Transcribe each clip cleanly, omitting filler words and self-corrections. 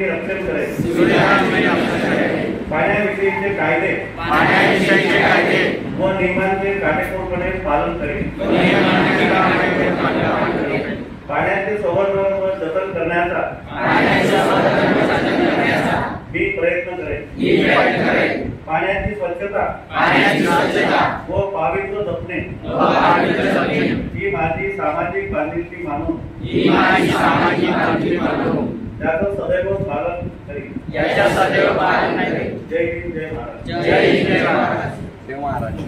मी रक्षण करेन पाण्याविषयीचे कायदे व नियमांचे काटेकोरपणे पालन करेन पाण्याचे संवर्धन व जतन करण्याचा मी प्रयत्न करेन पाण्याची स्वच्छता व पावित्र्य जपणे ही माझी सामाजिक बांधिलकी मानून त्याचं सदैव पालन करेन। जय हिंद जय महाराष्ट्र। जय महाराष्ट्र।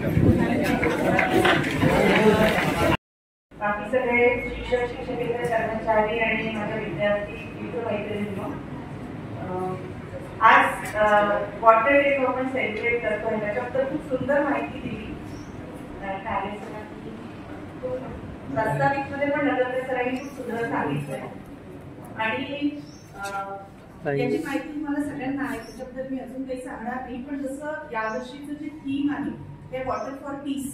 बाकी सगळे शिक्षक शिक्षकेतर कर्मचारी आणि माझे विद्यार्थी मित्र-मैत्रिणींनो, आज वॉटर डे आपण सेलिब्रेट करतोय। त्याच्याबद्दल खूप सुंदर माहिती दिली प्रस्तावितमध्ये पण नगरकर सरांनी खूप सुंदर सांगितलंय आणि याची माहिती तुम्हाला सगळ्यांना आहे, त्याच्याबद्दल मी अजून काही सांगणार नाही। पण जसं यावर्षीचं जे थीम आहे ते water for peace,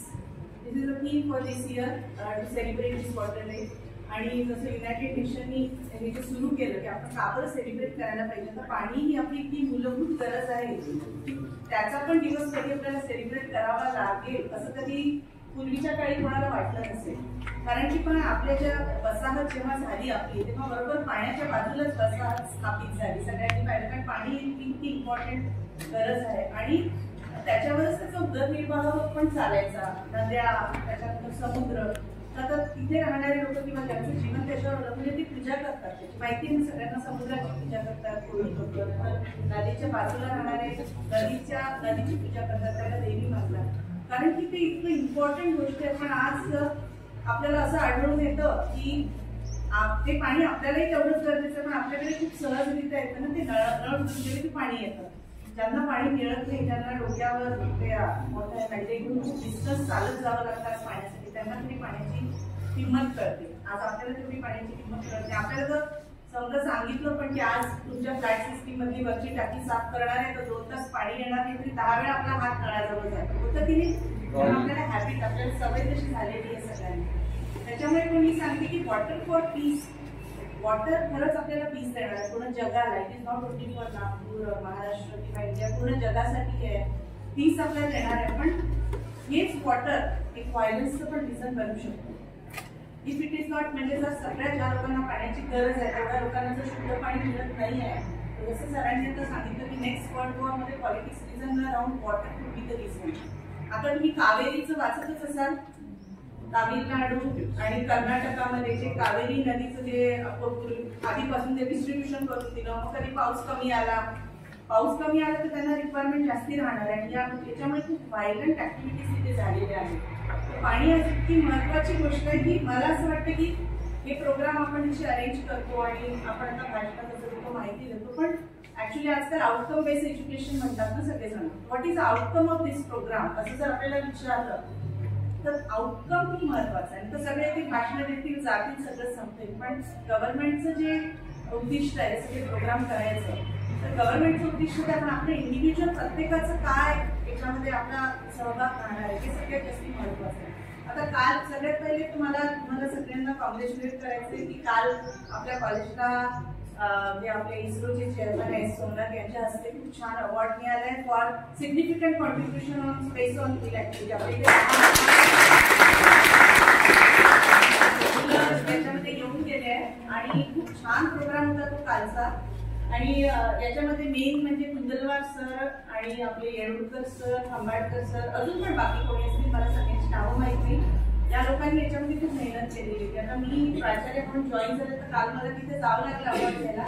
this is a theme for this year to celebrate this water day. आणि जसं युनायटेड नेशननी हे जे सुरू केलं की आपण का बरं सेलिब्रेट करायला पाहिजे, तर पाणी ही आपली इतकी मूलभूत गरज आहे, त्याचा पण दिवस कधी आपल्याला सेलिब्रेट करावा लागेल असं कधी पूर्वीच्या काळी कोणाला वाटलं नसेल। कारण की पण आपल्या ज्या वसाहत जेव्हा झाली आपली तेव्हा बरोबर पाण्याच्या बाजूलाच वसाहत स्थापित झाली। सगळ्यांनी पाहिलं कारण पाणी इतकी इम्पॉर्टंट गरज आहे आणि त्याच्यावरच त्याचा उदरनिर्वाह पण चालायचा, नद्या, त्याच्यानंतर समुद्र। तर तिथे राहणारे लोक किंवा ज्यांचं जीवन त्याच्यावर अवलंबून ती पूजा करतात, त्याची माहिती सगळ्यांना समुद्राची पूजा करतात, कोणी लोक नदीच्या बाजूला राहणारे नदीची पूजा करतात, त्याला देवी मानतात कारण की ते इतकं इम्पॉर्टंट गोष्ट आहे। पण आज आपल्याला असं आढळून येतं की ते पाणी आपल्यालाही तेवढंच गरजेचं पण आपल्याकडे खूप सहजरित्या येतं ना, ते नळ बुजलेले की पाणी येतं। ज्यांना पाणी मिळत नाही, ज्यांना डोक्यावर मोठ्या नळी घेऊन खूप डिस्टन्स चालत जावं लागतात पाण्यासाठी, त्यांना तरी पाण्याची किंमत कळते। आज आपल्याला तेवढी पाण्याची किंमत कळते। आपल्याला जर समजा सांगितलं पण की आज तुमच्या फ्लॅट सिस्टीम मधली वरची टाकी साफ करणार आहे तर 2 तास पाणी येणार नाही, तरी 10 वेळा आपला हात नळाजवळ जातो, होतं की नाही? आपल्याला हॅबिट, आपल्याला सवय तशी झालेली आहे सगळ्यांनी। त्याच्यामुळे पण मी सांगते की वॉटर फॉर पीस, वॉटर खरंच आपल्याला पीस देणार आहे पूर्ण जगाला। It is not only for Nagpur, Maharashtra किंवा इंडिया, पूर्ण जगासाठी आहे पीस आपल्याला देणार आहे। पण हेच वॉटर एक व्हायलन्सचं पण रिझन बनू शकतो इफ इट इज नॉट, म्हणजे जर सगळ्या ज्या लोकांना पाण्याची गरज आहे तेवढ्या लोकांना जर शुद्ध पाणी मिळत नाही आहे, जसं सरांनी आता सांगितलं की नेक्स्ट वर्ल्ड वॉरमध्ये politics reason around water could be the reason. आता तुम्ही कावेरीचं वाचतच असाल, तामिळनाडू आणि कर्नाटकामध्ये जे कावेरी नदीचं जे आधीपासून ते डिस्ट्रीब्युशन करून दिलं, मग कधी पाऊस कमी आला तर त्यांना रिक्वायरमेंट जास्ती राहणार आहे। याच्यामुळे खूप व्हायलंट ऍक्टिव्हिटीज तिथे झालेल्या आहेत। पाणी आज इतकी महत्वाची गोष्ट आहे की मला असं वाटतं की हे प्रोग्राम आपण इथे अरेंज करतो आणि आपण आता भाषणात असं लोक माहिती देतो, पण ऍक्च्युली आजकाल आउटकम बेस्ड एज्युकेशन म्हणतात ना सगळेजण। What is outcome of this program असं जर आपल्याला विचारलं तर आउटकम खूप महत्वाचं आहे। तर सगळे ते भाषण देतील, जातील, सगळं संपेल, पण गव्हर्नमेंटचं जे उद्दिष्ट आहे सगळे प्रोग्राम करायचं, तर गव्हर्नमेंटचं उद्दिष्ट आहे आपण आपल्या इंडिव्हिज्युअल प्रत्येकाचं काय याच्यामध्ये आपला सहभाग राहणार आहे हे सगळ्यात जास्त महत्वाचं आहे। आता काल सगळ्यात पहिले तुम्हाला सगळ्यांना कॉंग्रॅच्युलेट करायचंय की काल आपल्या कॉलेजला जे आपले इस्रोचे चेअरमन आहेत सोमनाथ यांच्या हस्ते खूप छान अवॉर्ड मिळालाय for significant contribution on space on wheel activity. याच्यामध्ये येऊन गेले आहे आणि खूप छान प्रोग्राम होता तो कालचा। आणि याच्यामध्ये मेन म्हणजे कुंदलवार सर आणि आपले येळूरकर सर, खंबाळकर सर, अजून पण बाकी कोणी असतील मला सगळ्यांची नावं माहिती, या लोकांनी याच्यामध्ये खूप मेहनत केलेली होती। आता मी प्राचार्य म्हणून जॉईन झाले तर काल मला तिथे जावं लागलं अवॉर्ड घ्यायला,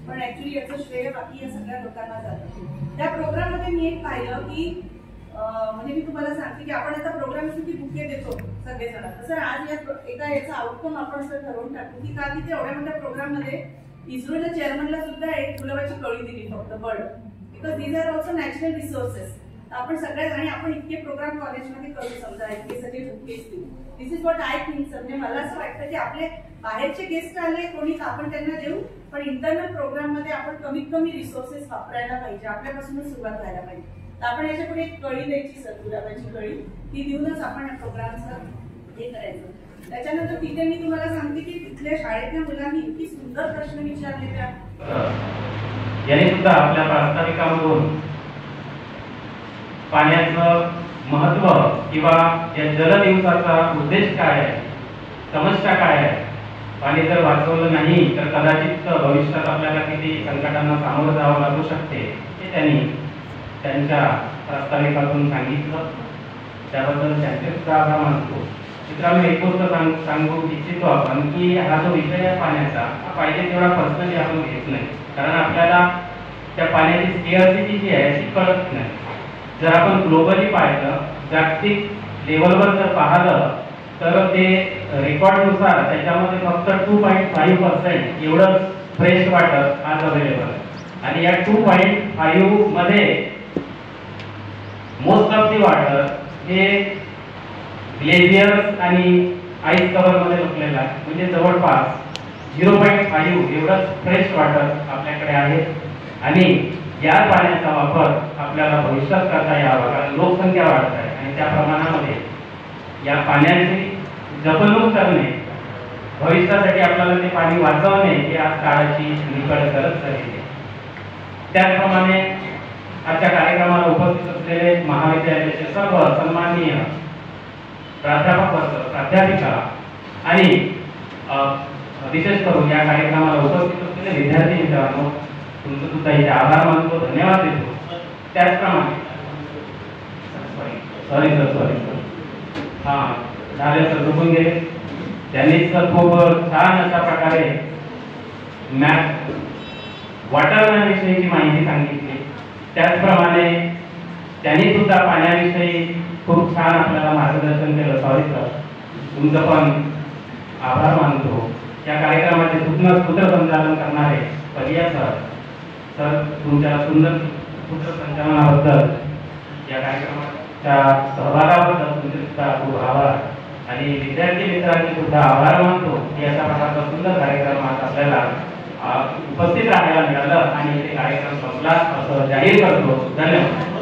पण ऍक्च्युली याचं श्रेय बाकी या सगळ्या लोकांना जातं। त्या प्रोग्राममध्ये मी एक पाहिलं की म्हणजे मी तुम्हाला सांगते की आपण आता प्रोग्रामसाठी बुके देतो सगळेजण, तसं आज याचा आउटकम आपण असं ठरवून टाकू की का तिथे एवढ्या मोठ्या प्रोग्राममध्ये इस्रोच्या चेअरमनला सुद्धा एक गुलाबाची कळी दिली फक्त bird, because these are also national resources. आपण सगळ्यात आणि आपण इतके प्रोग्राम कॉलेजमध्ये करू समजा इतके सगळे बुकेस देऊ, दिस इज व्हॉट आय थिंक। म्हणजे मला असं वाटतं की आपले बाहेरचे गेस्ट आले कोणी आपण त्यांना देऊ, पण इंटरनल प्रोग्राम मध्ये आपण कमीत कमी रिसोर्सेस वापरायला पाहिजे, आपल्यापासूनच सुरुवात व्हायला पाहिजे। तर आपण याच्यापुढे एक कळी द्यायची सर, गुलाबाची कळी, ती देऊनच आपण प्रोग्रामचं हे करायचं। त्याच्यानंतर तिथे मी तुम्हाला सांगते की तिथल्या शाळेतल्या मुलांनी इतकी सुंदर प्रश्न विचारले त्या यांनी सुद्धा आपल्या प्रास्ताविकामधून पाण्याचं महत्त्व किंवा या जलदिवसाचा उद्देश काय आहे, समस्या काय आहे, पाणी जर वाचवलं नाही तर कदाचित भविष्यात आपल्याला किती संकटांना सामोरं जावं लागू शकते हे त्यांनी त्यांच्या प्रास्ताविकातून सांगितलं. त्याबद्दल त्यांचे सुद्धा आभार मानतो. मित्रांनो, एक गोष्ट सांगू इच्छितो आपण की हा जो विषय आहे पाण्याचा, हा पाहिजे तेवढा पर्सनली आपण घेत नाही, कारण आपल्याला त्या पाण्याची स्केअरसिटी जी आहे ती कळत नाही. जर आपण ग्लोबली पाहिलं, जागतिक लेवलवर जर पाहिलं तर ते रेकॉर्डनुसार त्याच्यामध्ये फक्त 2.5% एवढं फ्रेश वॉटर आज अवेलेबल आहे. आणि या 2.5 मध्ये मोस्ट ऑफ दी वॉटर हे ग्लेशियर्स आणि आईस कव्हर मध्ये लपलेला आहे. म्हणजे जवळपास 0.5 एवढं फ्रेश वॉटर आपल्याकडे आहे. आणि या पाण्याचा वापर आपल्याला भविष्यात करता यावा, कारण लोकसंख्या वाढत आहे आणि त्या प्रमाणामध्ये या पाण्याची जपणूक करणे, भविष्यासाठी आपल्याला ते पाणी वाचवणे ही आज काळाची निकड गरज झालेली आहे. त्याचप्रमाणे आजच्या कार्यक्रमाला उपस्थित असलेले महाविद्यालयाचे सर्व सन्माननीय प्राध्यापक वर्ग, प्राध्यापिका आणि विशेष करून या कार्यक्रमाला उपस्थित असलेले विद्यार्थी मित्रांनो, तुमचं सुद्धा इथे आभार मानतो, धन्यवाद देतो. त्याचप्रमाणे सॉरी सर हां झाले सर, चुकून गेले. त्यांनी सर खूप छान अशा प्रकारे वॉटरमॅन विषयीची माहिती सांगितली. त्याचप्रमाणे त्यांनी सुद्धा पाण्याविषयी खूप छान आपल्याला मार्गदर्शन केलं. सॉरी सर, तुमचं पण आभार मानतो. या कार्यक्रमाचे सूत्रसंचालन करणारे पर्या सर, तुमच्या सुंदर सूत्रसंचालनाबद्दल, या कार्यक्रमाच्या सहभागाबद्दल तुमचे सुद्धा खूप आभार. आणि विद्यार्थी मित्रांचे सुद्धा आभार मानतो की अशा प्रकारचा सुंदर कार्यक्रम आज आपल्याला उपस्थित राहायला मिळालं आणि इथे कार्यक्रम संपला असं जाहीर करतो. धन्यवाद.